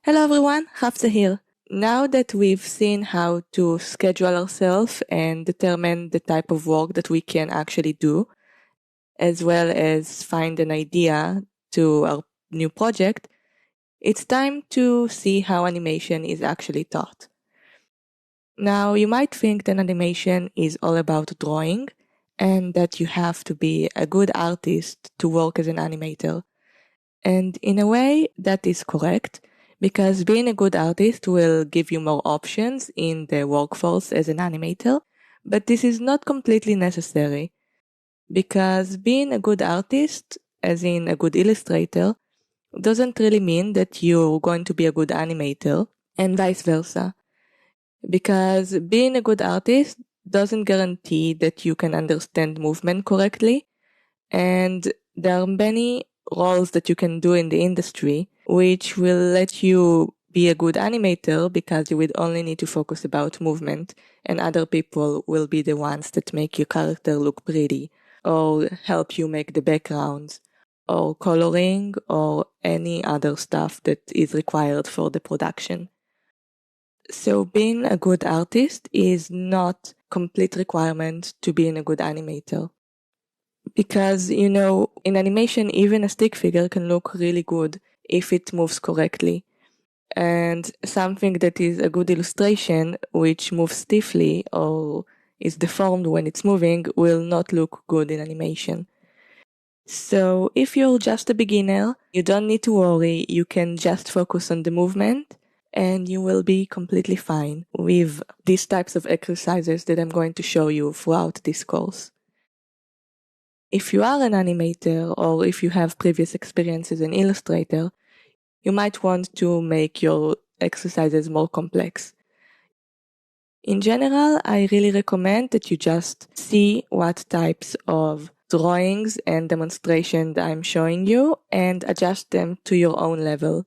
Hello everyone, Hafsa here. Now that we've seen how to schedule ourselves and determine the type of work that we can actually do, as well as find an idea to our new project, it's time to see how animation is actually taught. Now, you might think that animation is all about drawing and that you have to be a good artist to work as an animator. And in a way, that is correct, because being a good artist will give you more options in the workforce as an animator, but this is not completely necessary, because being a good artist, as in a good illustrator, doesn't really mean that you're going to be a good animator, and vice versa. Because being a good artist doesn't guarantee that you can understand movement correctly, and there are many roles that you can do in the industry which will let you be a good animator because you would only need to focus about movement, and other people will be the ones that make your character look pretty or help you make the backgrounds or coloring or any other stuff that is required for the production. So being a good artist is not complete requirement to being a good animator. Because, in animation, even a stick figure can look really good if it moves correctly. And something that is a good illustration, which moves stiffly or is deformed when it's moving, will not look good in animation. So if you're just a beginner, you don't need to worry, you can just focus on the movement and you will be completely fine with these types of exercises that I'm going to show you throughout this course. If you are an animator or if you have previous experience as an illustrator, you might want to make your exercises more complex. In general, I really recommend that you just see what types of drawings and demonstrations I'm showing you and adjust them to your own level.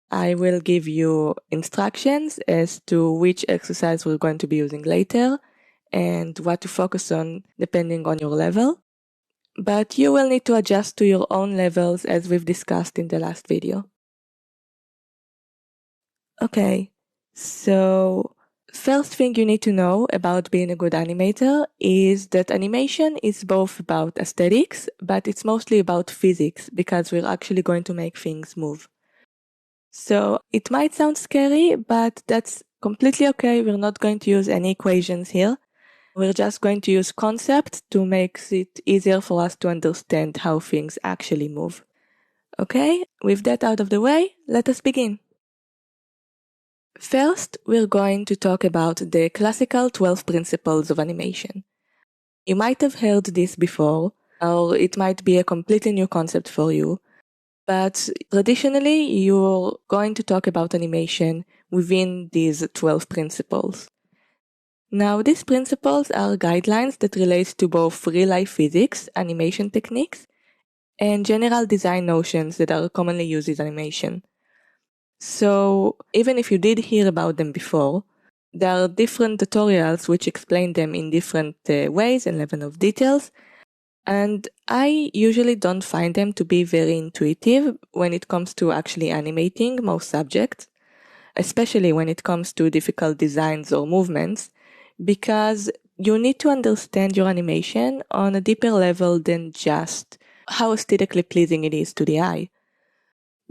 I will give you instructions as to which exercise we're going to be using later and what to focus on depending on your level. But you will need to adjust to your own levels as we've discussed in the last video. Okay, so first thing you need to know about being a good animator is that animation is both about aesthetics, but it's mostly about physics because we're actually going to make things move. So it might sound scary, but that's completely okay. We're not going to use any equations here. We're just going to use concepts to make it easier for us to understand how things actually move. Okay, with that out of the way, let us begin. First, we're going to talk about the classical 12 principles of animation. You might have heard this before, or it might be a completely new concept for you, but traditionally you're going to talk about animation within these 12 principles. Now, these principles are guidelines that relate to both real-life physics, animation techniques, and general design notions that are commonly used in animation. So, even if you did hear about them before, there are different tutorials which explain them in different ways and level of details, and I usually don't find them to be very intuitive when it comes to actually animating most subjects, especially when it comes to difficult designs or movements, because you need to understand your animation on a deeper level than just how aesthetically pleasing it is to the eye.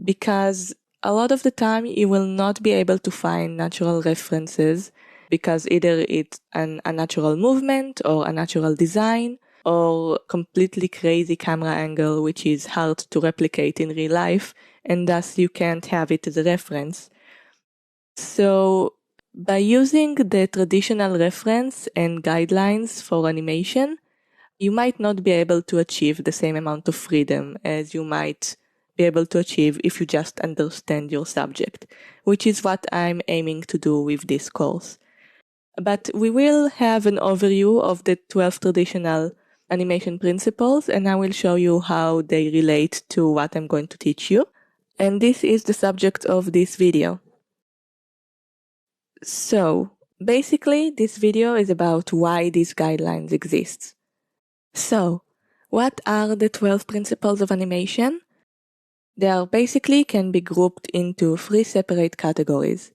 Because a lot of the time you will not be able to find natural references because either it's an unnatural movement or a natural design or completely crazy camera angle which is hard to replicate in real life, and thus you can't have it as a reference. So by using the traditional reference and guidelines for animation, you might not be able to achieve the same amount of freedom as you might be able to achieve if you just understand your subject, which is what I'm aiming to do with this course. But we will have an overview of the 12 traditional animation principles, and I will show you how they relate to what I'm going to teach you. And this is the subject of this video. So, basically, this video is about why these guidelines exist. So, what are the 12 principles of animation? They are basically can be grouped into 3 separate categories,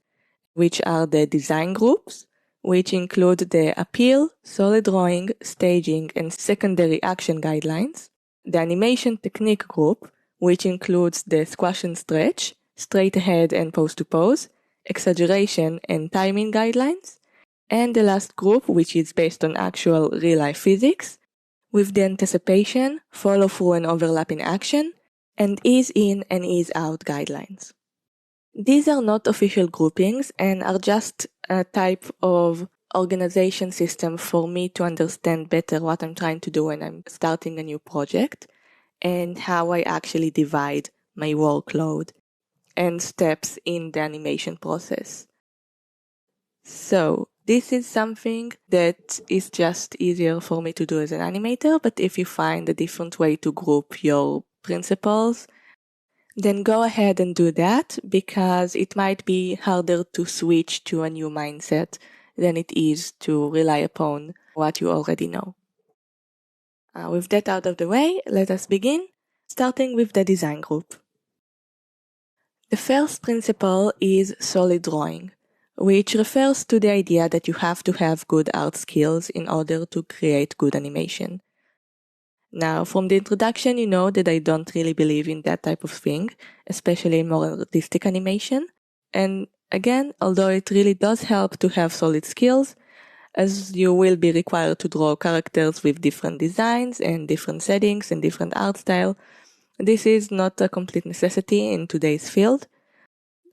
which are the design groups, which include the appeal, solid drawing, staging, and secondary action guidelines, the animation technique group, which includes the squash and stretch, straight ahead and pose to pose, exaggeration and timing guidelines, and the last group, which is based on actual real-life physics, with the anticipation, follow-through and overlapping action, and ease in and ease out guidelines. These are not official groupings and are just a type of organization system for me to understand better what I'm trying to do when I'm starting a new project and how I actually divide my workload and steps in the animation process. So this is something that is just easier for me to do as an animator, but if you find a different way to group your principles, then go ahead and do that, because it might be harder to switch to a new mindset than it is to rely upon what you already know. With that out of the way, let us begin, starting with the design group. The first principle is solid drawing, which refers to the idea that you have to have good art skills in order to create good animation. Now, from the introduction, you know that I don't really believe in that type of thing, especially in more artistic animation. And again, although it really does help to have solid skills, as you will be required to draw characters with different designs and different settings and different art style, this is not a complete necessity in today's field.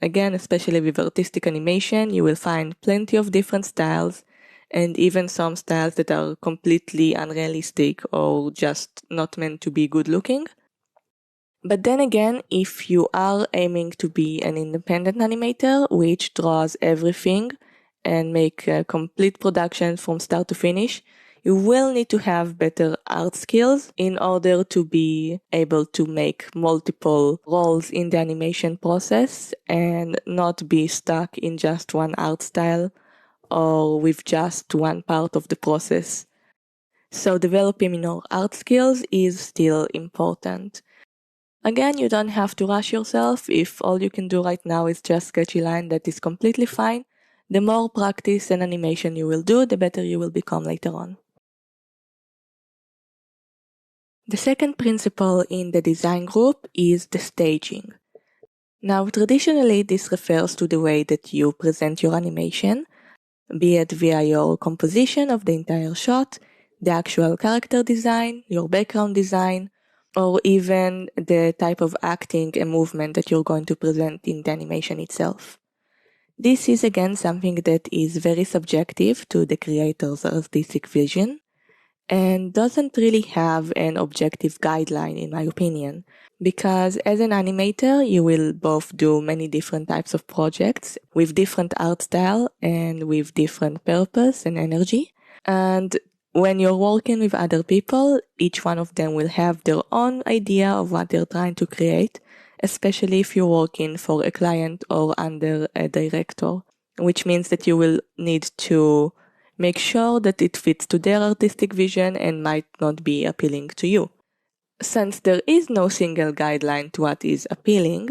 Again, especially with artistic animation, you will find plenty of different styles, and even some styles that are completely unrealistic or just not meant to be good looking. But then again, if you are aiming to be an independent animator which draws everything and make a complete production from start to finish, you will need to have better art skills in order to be able to make multiple roles in the animation process and not be stuck in just one art style or with just one part of the process. So developing your art skills is still important. Again, you don't have to rush yourself. If all you can do right now is just sketchy line, that is completely fine. The more practice and animation you will do, the better you will become later on. The second principle in the design group is the staging. Now, traditionally, this refers to the way that you present your animation, be it via your composition of the entire shot, the actual character design, your background design, or even the type of acting and movement that you're going to present in the animation itself. This is again something that is very subjective to the creator's artistic vision and doesn't really have an objective guideline, in my opinion, because as an animator you will both do many different types of projects with different art style and with different purpose and energy, and when you're working with other people, each one of them will have their own idea of what they're trying to create, especially if you're working for a client or under a director, which means that you will need to make sure that it fits to their artistic vision and might not be appealing to you. Since there is no single guideline to what is appealing,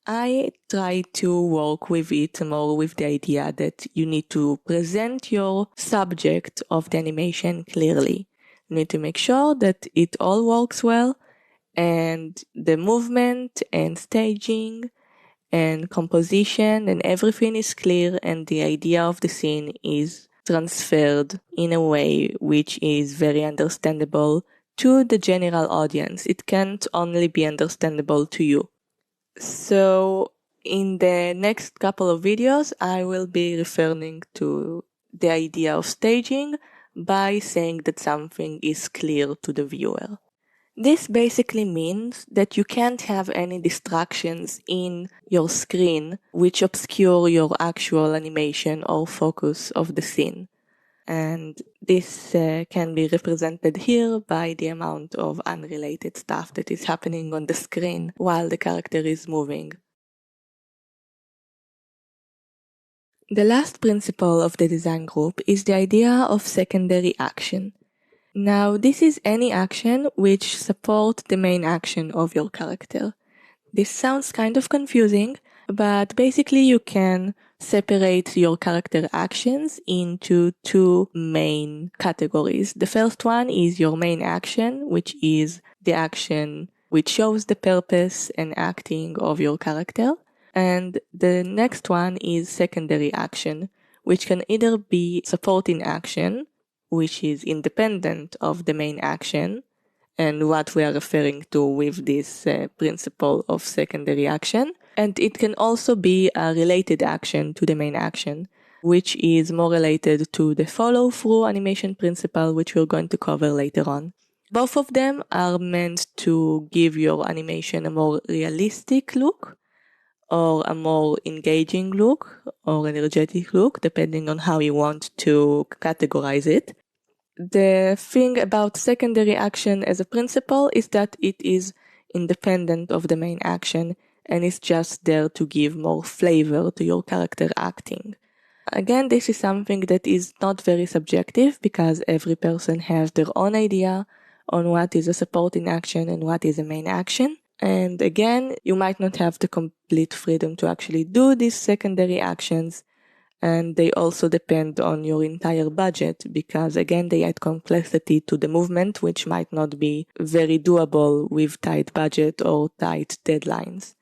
I try to work with it more with the idea that you need to present your subject of the animation clearly. You need to make sure that it all works well and the movement and staging and composition and everything is clear and the idea of the scene is transferred in a way which is very understandable to the general audience. It can't only be understandable to you. So in the next couple of videos, I will be referring to the idea of staging by saying that something is clear to the viewer. This basically means that you can't have any distractions in your screen which obscure your actual animation or focus of the scene. And this can be represented here by the amount of unrelated stuff that is happening on the screen while the character is moving. The last principle of the design group is the idea of secondary action. Now, this is any action which supports the main action of your character. This sounds kind of confusing, but basically you can separate your character actions into two main categories. The first one is your main action, which is the action which shows the purpose and acting of your character. And the next one is secondary action, which can either be supporting action, which is independent of the main action, and what we are referring to with this principle of secondary action. And it can also be a related action to the main action, which is more related to the follow-through animation principle, which we're going to cover later on. Both of them are meant to give your animation a more realistic look, or a more engaging look, or energetic look, depending on how you want to categorize it. The thing about secondary action as a principle is that it is independent of the main action and is just there to give more flavor to your character acting. Again, this is something that is not very subjective because every person has their own idea on what is a supporting action and what is a main action. And again, you might not have the complete freedom to actually do these secondary actions, and they also depend on your entire budget because again they add complexity to the movement, which might not be very doable with tight budget or tight deadlines.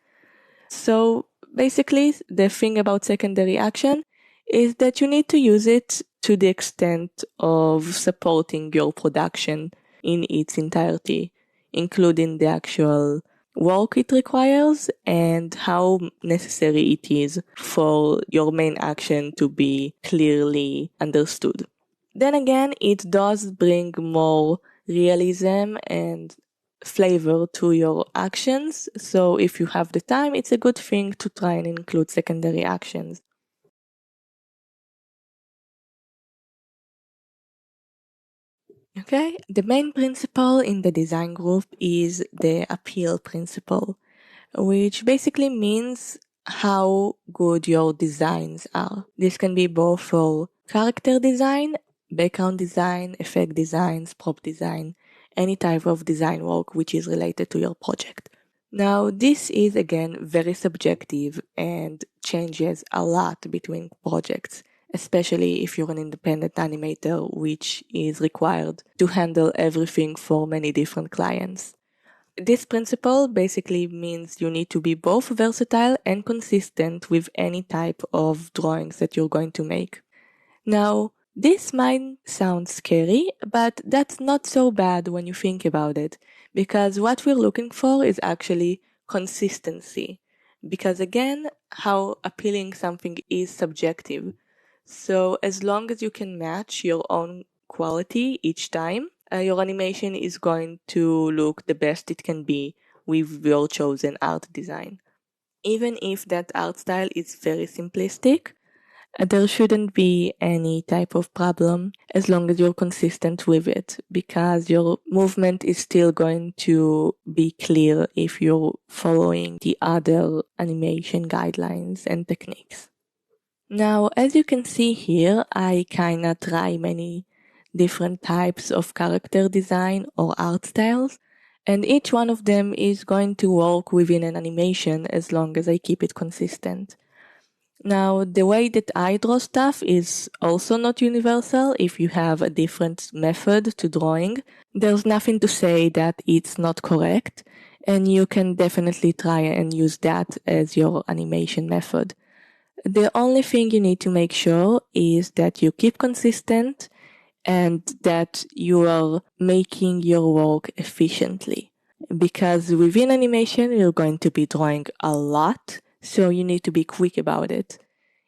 So basically the thing about secondary action is that you need to use it to the extent of supporting your production in its entirety, including the actual work it requires and how necessary it is for your main action to be clearly understood. Then again, it does bring more realism and flavor to your actions, so if you have the time, it's a good thing to try and include secondary actions. Okay, the main principle in the design group is the appeal principle, which basically means how good your designs are. This can be both for character design, background design, effect designs, prop design, any type of design work which is related to your project. Now, this is again very subjective and changes a lot between projects, especially if you're an independent animator, which is required to handle everything for many different clients. This principle basically means you need to be both versatile and consistent with any type of drawings that you're going to make. Now, this might sound scary, but that's not so bad when you think about it, because what we're looking for is actually consistency. Because again, how appealing something is subjective. So as long as you can match your own quality each time, your animation is going to look the best it can be with your chosen art design. Even if that art style is very simplistic, there shouldn't be any type of problem as long as you're consistent with it, because your movement is still going to be clear if you're following the other animation guidelines and techniques. Now, as you can see here, I kinda try many different types of character design or art styles, and each one of them is going to work within an animation as long as I keep it consistent. Now, the way that I draw stuff is also not universal. If you have a different method to drawing, there's nothing to say that it's not correct, and you can definitely try and use that as your animation method. The only thing you need to make sure is that you keep consistent and that you are making your work efficiently. Because within animation, you're going to be drawing a lot, so you need to be quick about it.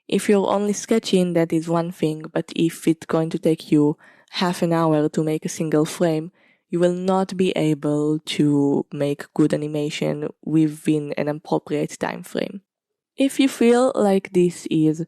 If you're only sketching, that is one thing, but if it's going to take you half an hour to make a single frame, you will not be able to make good animation within an appropriate time frame. If you feel like this is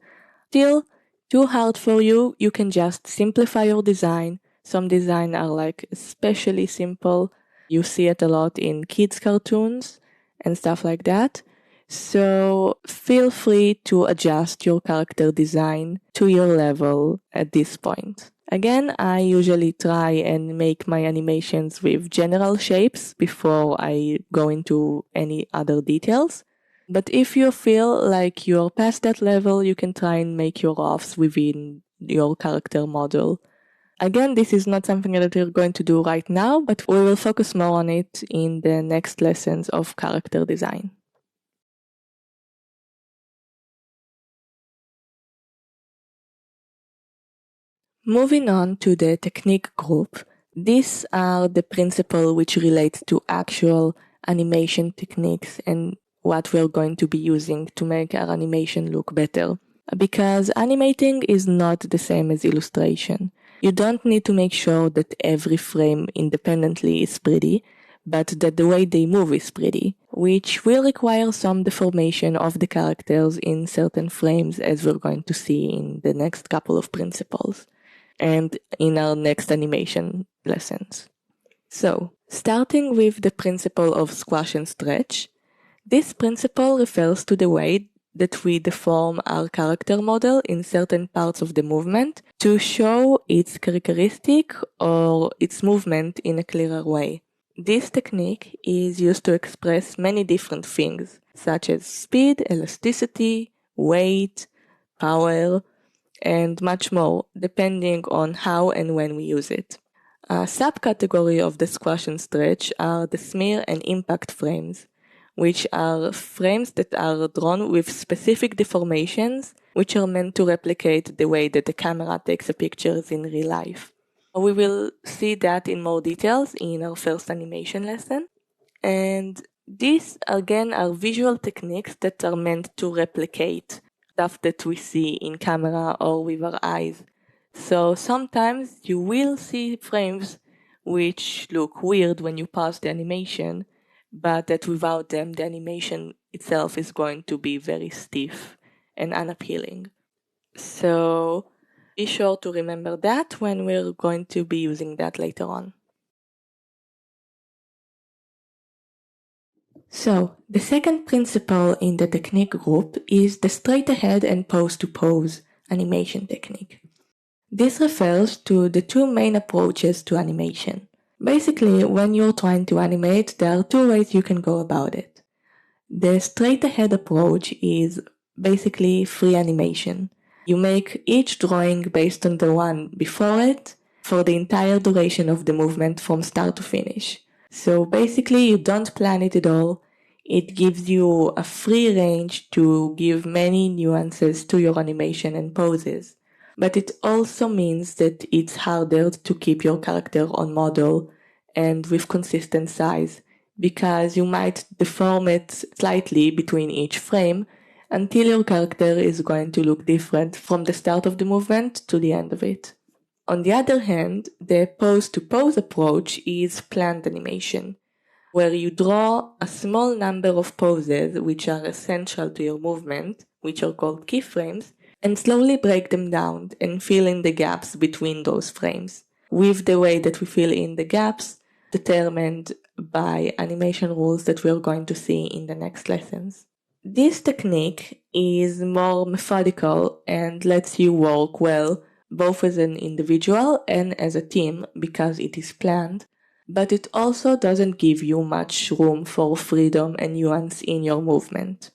still too hard for you, you can just simplify your design. Some designs are like especially simple. You see it a lot in kids' cartoons and stuff like that. So feel free to adjust your character design to your level at this point. Again, I usually try and make my animations with general shapes before I go into any other details. But if you feel like you're past that level, you can try and make your offs within your character model. Again, this is not something that we're going to do right now, but we will focus more on it in the next lessons of character design. Moving on to the technique group, these are the principles which relate to actual animation techniques and what we're going to be using to make our animation look better. Because animating is not the same as illustration. You don't need to make sure that every frame independently is pretty, but that the way they move is pretty, which will require some deformation of the characters in certain frames, as we're going to see in the next couple of principles and in our next animation lessons. So, starting with the principle of squash and stretch, this principle refers to the way that we deform our character model in certain parts of the movement to show its characteristic or its movement in a clearer way. This technique is used to express many different things, such as speed, elasticity, weight, power, and much more, depending on how and when we use it. A subcategory of the squash and stretch are the smear and impact frames, which are frames that are drawn with specific deformations, which are meant to replicate the way that the camera takes the pictures in real life. We will see that in more details in our first animation lesson. And these, again, are visual techniques that are meant to replicate stuff that we see in camera or with our eyes. So sometimes you will see frames which look weird when you pause the animation, but that without them the animation itself is going to be very stiff and unappealing. So be sure to remember that when we're going to be using that later on. So, the second principle in the technique group is the straight ahead and pose to pose animation technique. This refers to the two main approaches to animation. Basically, when you're trying to animate, there are two ways you can go about it. The straight ahead approach is basically free animation. You make each drawing based on the one before it for the entire duration of the movement from start to finish. So basically you don't plan it at all. It gives you a free range to give many nuances to your animation and poses. But it also means that it's harder to keep your character on model and with consistent size, because you might deform it slightly between each frame until your character is going to look different from the start of the movement to the end of it. On the other hand, the pose-to-pose approach is planned animation, where you draw a small number of poses which are essential to your movement, which are called keyframes, and slowly break them down and fill in the gaps between those frames, with the way that we fill in the gaps determined by animation rules that we're going to see in the next lessons. This technique is more methodical and lets you work well both as an individual and as a team because it is planned, but it also doesn't give you much room for freedom and nuance in your movement.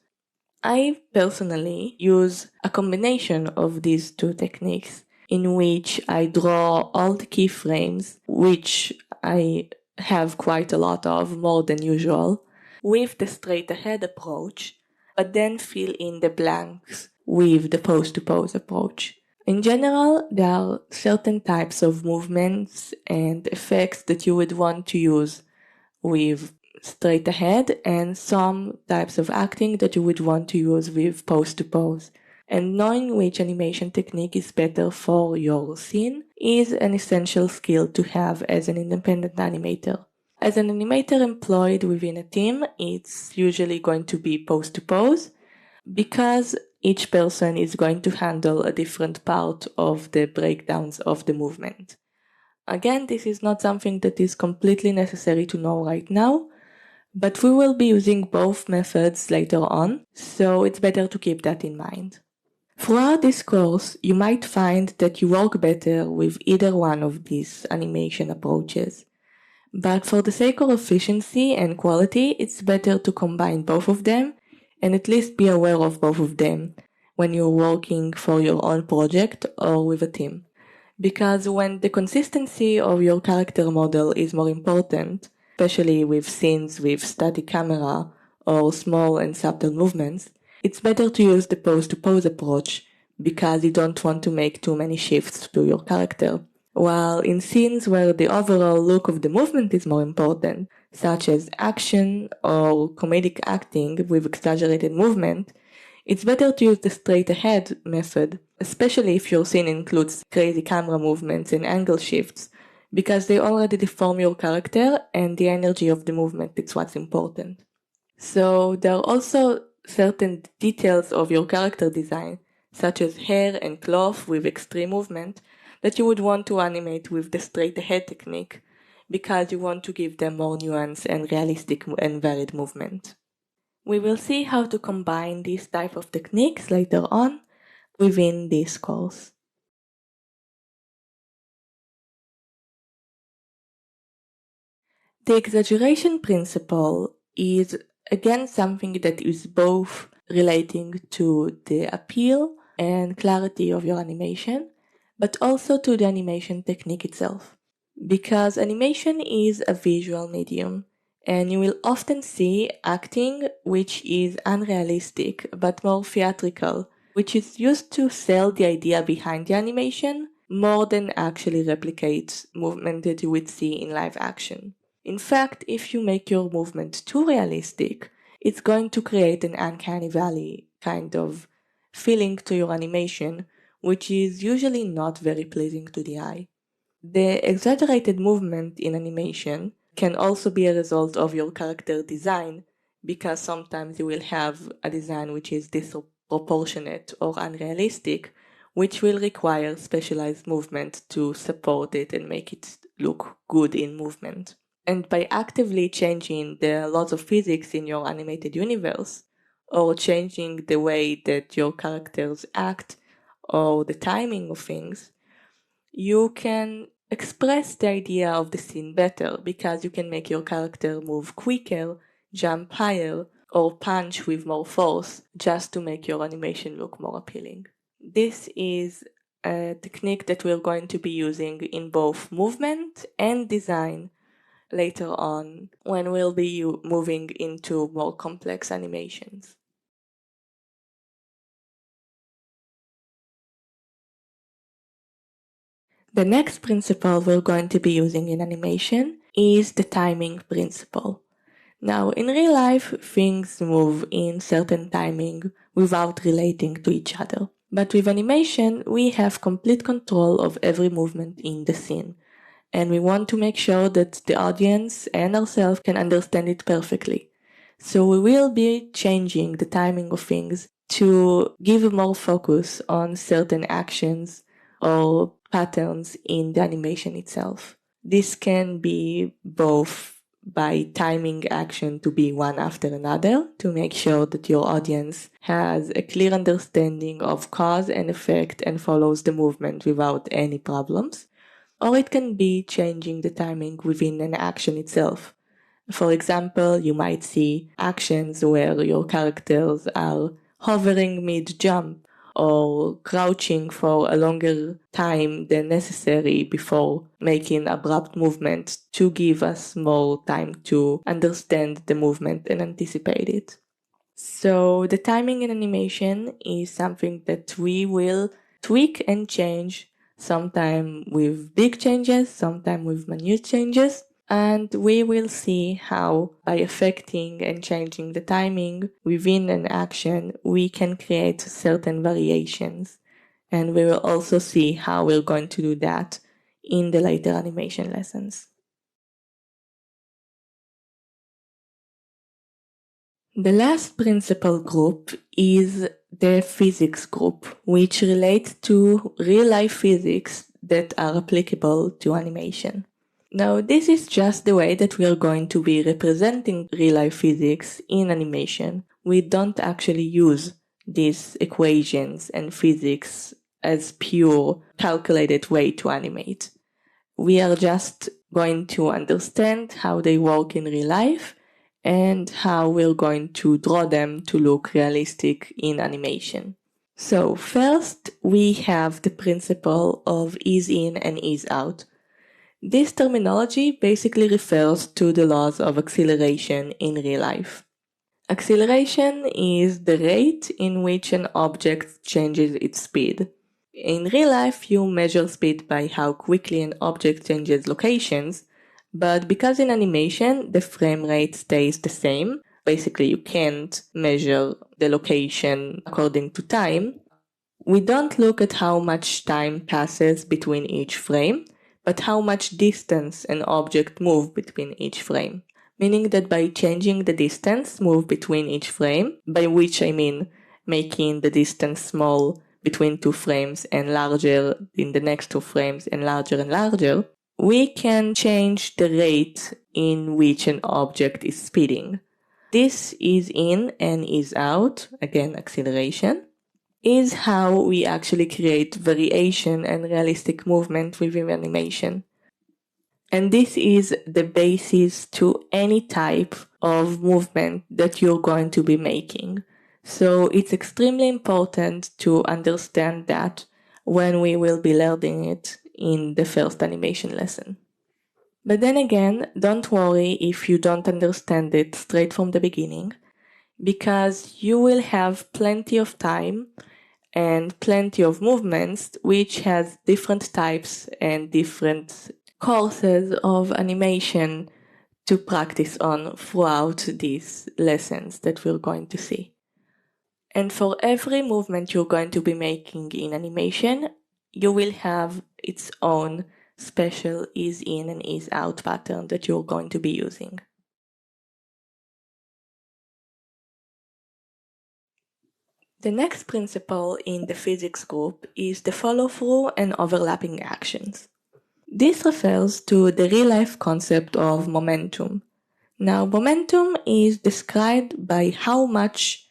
I personally use a combination of these two techniques in which I draw all the keyframes, which I have quite a lot of, more than usual, with the straight ahead approach, but then fill in the blanks with the pose-to-pose approach. In general, there are certain types of movements and effects that you would want to use with straight ahead and some types of acting that you would want to use with pose-to-pose. And knowing which animation technique is better for your scene is an essential skill to have as an independent animator. As an animator employed within a team, it's usually going to be pose-to-pose because each person is going to handle a different part of the breakdowns of the movement. Again, this is not something that is completely necessary to know right now, but we will be using both methods later on, so it's better to keep that in mind. Throughout this course, you might find that you work better with either one of these animation approaches. But for the sake of efficiency and quality, it's better to combine both of them and at least be aware of both of them when you're working for your own project or with a team. Because when the consistency of your character model is more important, especially with scenes with static camera or small and subtle movements, it's better to use the pose-to-pose approach because you don't want to make too many shifts to your character. While in scenes where the overall look of the movement is more important, such as action or comedic acting with exaggerated movement, it's better to use the straight ahead method, especially if your scene includes crazy camera movements and angle shifts, because they already deform your character and the energy of the movement is what's important. So there are also certain details of your character design, such as hair and cloth with extreme movement, that you would want to animate with the straight ahead technique, because you want to give them more nuance and realistic and varied movement. We will see how to combine these type of techniques later on within this course. The exaggeration principle is again something that is both relating to the appeal and clarity of your animation, but also to the animation technique itself. Because animation is a visual medium, and you will often see acting which is unrealistic but more theatrical, which is used to sell the idea behind the animation more than actually replicate movement that you would see in live action. In fact, if you make your movement too realistic, it's going to create an uncanny valley kind of feeling to your animation, which is usually not very pleasing to the eye. The exaggerated movement in animation can also be a result of your character design, because sometimes you will have a design which is disproportionate or unrealistic, which will require specialized movement to support it and make it look good in movement. And by actively changing the laws of physics in your animated universe, or changing the way that your characters act, or the timing of things, you can express the idea of the scene better, because you can make your character move quicker, jump higher, or punch with more force just to make your animation look more appealing. This is a technique that we're going to be using in both movement and design later on when we'll be moving into more complex animations. The next principle we're going to be using in animation is the timing principle. Now, in real life, things move in certain timing without relating to each other. But with animation, we have complete control of every movement in the scene, and we want to make sure that the audience and ourselves can understand it perfectly. So we will be changing the timing of things to give more focus on certain actions or patterns in the animation itself. This can be both by timing action to be one after another to make sure that your audience has a clear understanding of cause and effect and follows the movement without any problems. Or it can be changing the timing within an action itself. For example, you might see actions where your characters are hovering mid-jump or crouching for a longer time than necessary before making abrupt movement to give us more time to understand the movement and anticipate it. So the timing in animation is something that we will tweak and change, sometime with big changes, sometime with minute changes, and we will see how by affecting and changing the timing within an action we can create certain variations, and we will also see how we're going to do that in the later animation lessons. The last principal group is the physics group, which relates to real-life physics that are applicable to animation. Now, this is just the way that we are going to be representing real-life physics in animation. We don't actually use these equations and physics as pure calculated way to animate. We are just going to understand how they work in real life and how we're going to draw them to look realistic in animation. So first, we have the principle of ease in and ease out. This terminology basically refers to the laws of acceleration in real life. Acceleration is the rate in which an object changes its speed. In real life, you measure speed by how quickly an object changes locations, but because in animation the frame rate stays the same, basically you can't measure the location according to time, we don't look at how much time passes between each frame, but how much distance an object moves between each frame. Meaning that by changing the distance moved between each frame, by which I mean making the distance small between two frames and larger in the next two frames and larger, we can change the rate in which an object is speeding. This is in and is out, again acceleration, is how we actually create variation and realistic movement within animation. And this is the basis to any type of movement that you're going to be making. So it's extremely important to understand that when we will be learning it in the first animation lesson. But then again, don't worry if you don't understand it straight from the beginning, because you will have plenty of time and plenty of movements which has different types and different courses of animation to practice on throughout these lessons that we're going to see. And for every movement you're going to be making in animation, you will have its own special ease in and ease out pattern that you're going to be using. The next principle in the physics group is the follow-through and overlapping actions. This refers to the real-life concept of momentum. Now, momentum is described by how much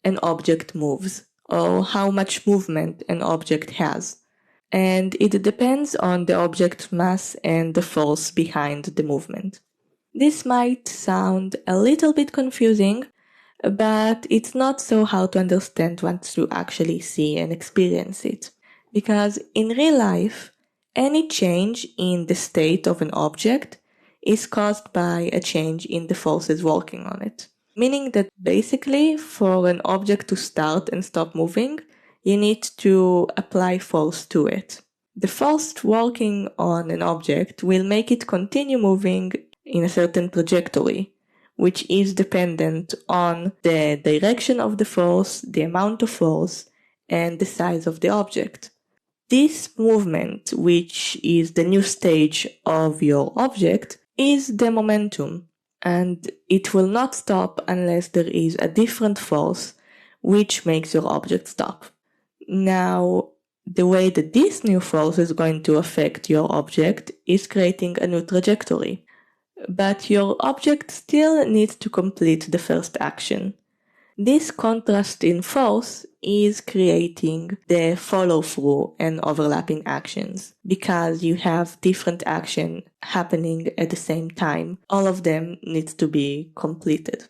an object moves, or how much movement an object has, and it depends on the object mass and the force behind the movement. This might sound a little bit confusing, but it's not so hard to understand once you actually see and experience it. Because in real life, any change in the state of an object is caused by a change in the forces working on it. Meaning that basically for an object to start and stop moving, you need to apply force to it. The force working on an object will make it continue moving in a certain trajectory, which is dependent on the direction of the force, the amount of force, and the size of the object. This movement, which is the new stage of your object, is the momentum, and it will not stop unless there is a different force which makes your object stop. Now, the way that this new force is going to affect your object is creating a new trajectory. But your object still needs to complete the first action. This contrast in force is creating the follow-through and overlapping actions, because you have different action happening at the same time. All of them needs to be completed.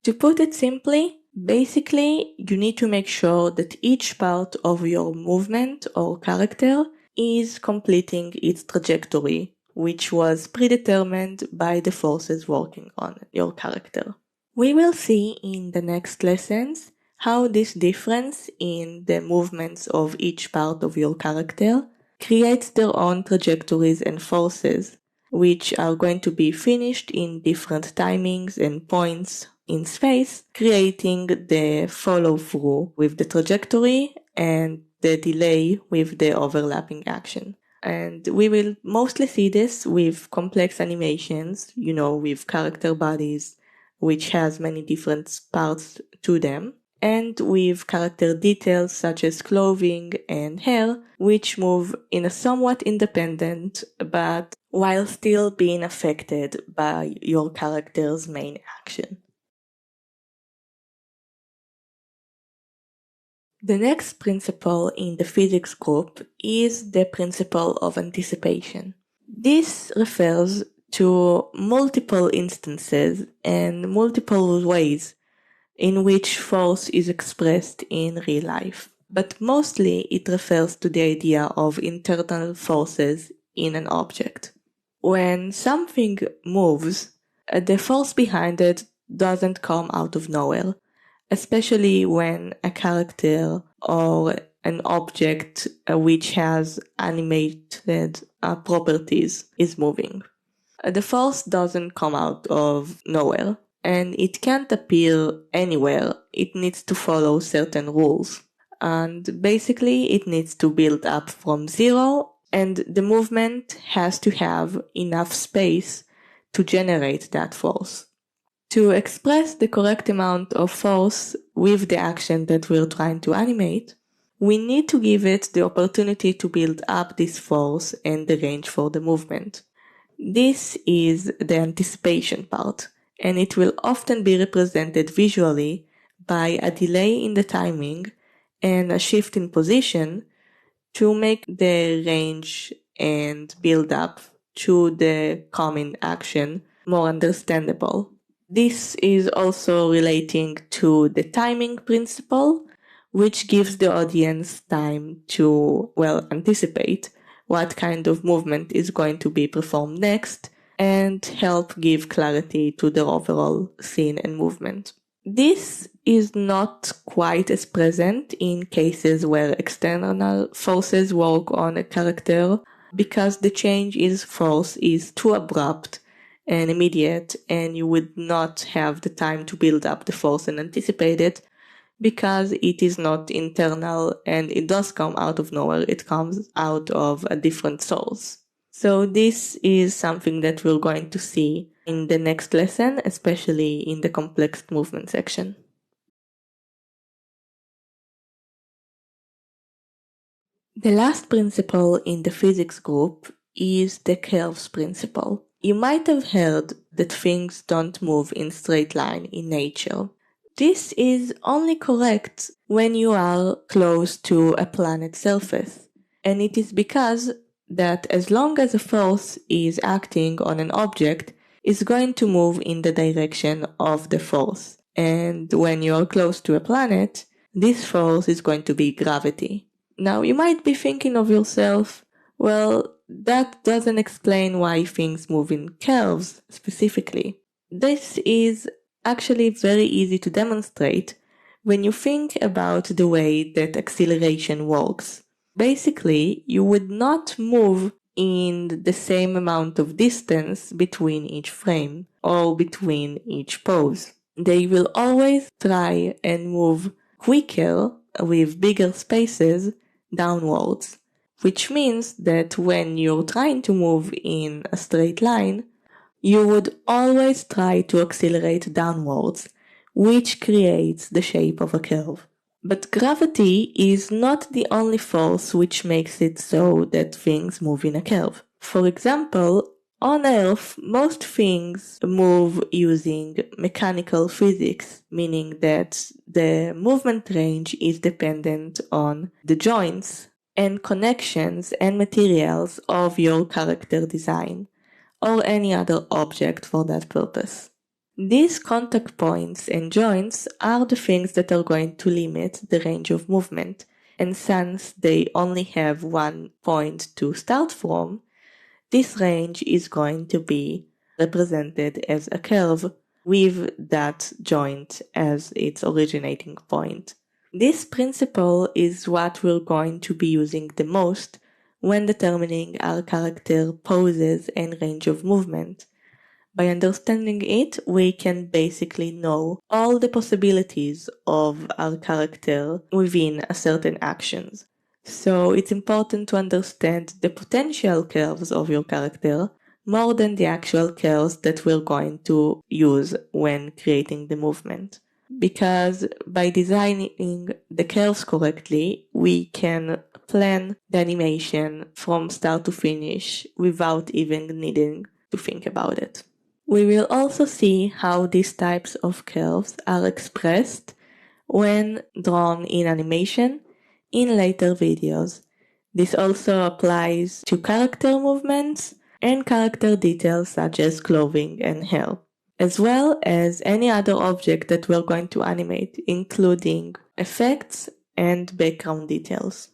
To put it simply, basically you need to make sure that each part of your movement or character is completing its trajectory, which was predetermined by the forces working on your character. We will see in the next lessons how this difference in the movements of each part of your character creates their own trajectories and forces, which are going to be finished in different timings and points in space, creating the follow-through with the trajectory and the delay with the overlapping action. And we will mostly see this with complex animations, with character bodies, which has many different parts to them, and with character details such as clothing and hair, which move in a somewhat independent, but while still being affected by your character's main action. The next principle in the physics group is the principle of anticipation. This refers to multiple instances and multiple ways in which force is expressed in real life, but mostly it refers to the idea of internal forces in an object. When something moves, the force behind it doesn't come out of nowhere, especially when a character or an object which has animated properties is moving. The force doesn't come out of nowhere, and it can't appear anywhere. It needs to follow certain rules. And basically, it needs to build up from zero, and the movement has to have enough space to generate that force. To express the correct amount of force with the action that we're trying to animate, we need to give it the opportunity to build up this force and the range for the movement. This is the anticipation part, and it will often be represented visually by a delay in the timing and a shift in position to make the range and build up to the coming action more understandable. This is also relating to the timing principle, which gives the audience time to, anticipate what kind of movement is going to be performed next and help give clarity to the overall scene and movement. This is not quite as present in cases where external forces work on a character because the change in force is too abrupt and immediate, and you would not have the time to build up the force and anticipate it because it is not internal and it does come out of nowhere. It comes out of a different source. So this is something that we're going to see in the next lesson, especially in the complex movement section. The last principle in the physics group is the curves principle. You might have heard that things don't move in straight line in nature. This is only correct when you are close to a planet's surface, and it is because that as long as a force is acting on an object, it's going to move in the direction of the force. And when you are close to a planet, this force is going to be gravity. Now you might be thinking of yourself, well, that doesn't explain why things move in curves specifically. This is actually very easy to demonstrate when you think about the way that acceleration works. Basically, you would not move in the same amount of distance between each frame or between each pose. They will always try and move quicker with bigger spaces downwards, which means that when you're trying to move in a straight line, you would always try to accelerate downwards, which creates the shape of a curve. But gravity is not the only force which makes it so that things move in a curve. For example, on Earth, most things move using mechanical physics, meaning that the movement range is dependent on the joints and connections and materials of your character design, or any other object for that purpose. These contact points and joints are the things that are going to limit the range of movement, and since they only have one point to start from, this range is going to be represented as a curve with that joint as its originating point. This principle is what we're going to be using the most when determining our character poses and range of movement. By understanding it, we can basically know all the possibilities of our character within a certain actions. So it's important to understand the potential curves of your character more than the actual curves that we're going to use when creating the movement. Because by designing the curves correctly, we can plan the animation from start to finish without even needing to think about it. We will also see how these types of curves are expressed when drawn in animation in later videos. This also applies to character movements and character details such as clothing and hair, as well as any other object that we're going to animate, including effects and background details.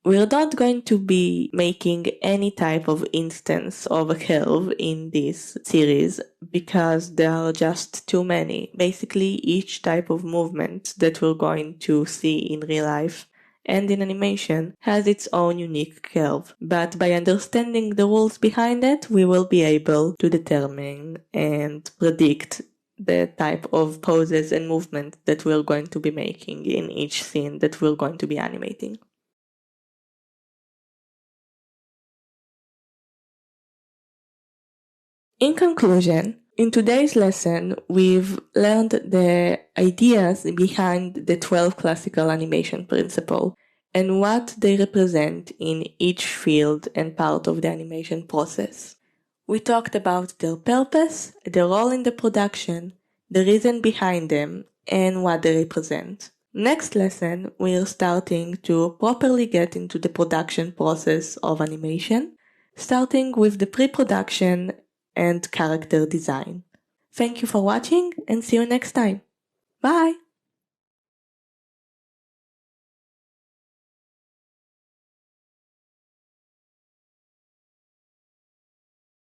We're not going to be making any type of instance of a curve in this series because there are just too many. Basically, each type of movement that we're going to see in real life and in animation has its own unique curve. But by understanding the rules behind it, we will be able to determine and predict the type of poses and movement that we're going to be making in each scene that we're going to be animating. In conclusion, in today's lesson, we've learned the ideas behind the 12 classical animation principles and what they represent in each field and part of the animation process. We talked about their purpose, their role in the production, the reason behind them, and what they represent. Next lesson, we're starting to properly get into the production process of animation, starting with the pre-production and character design. Thank you for watching and see you next time. Bye!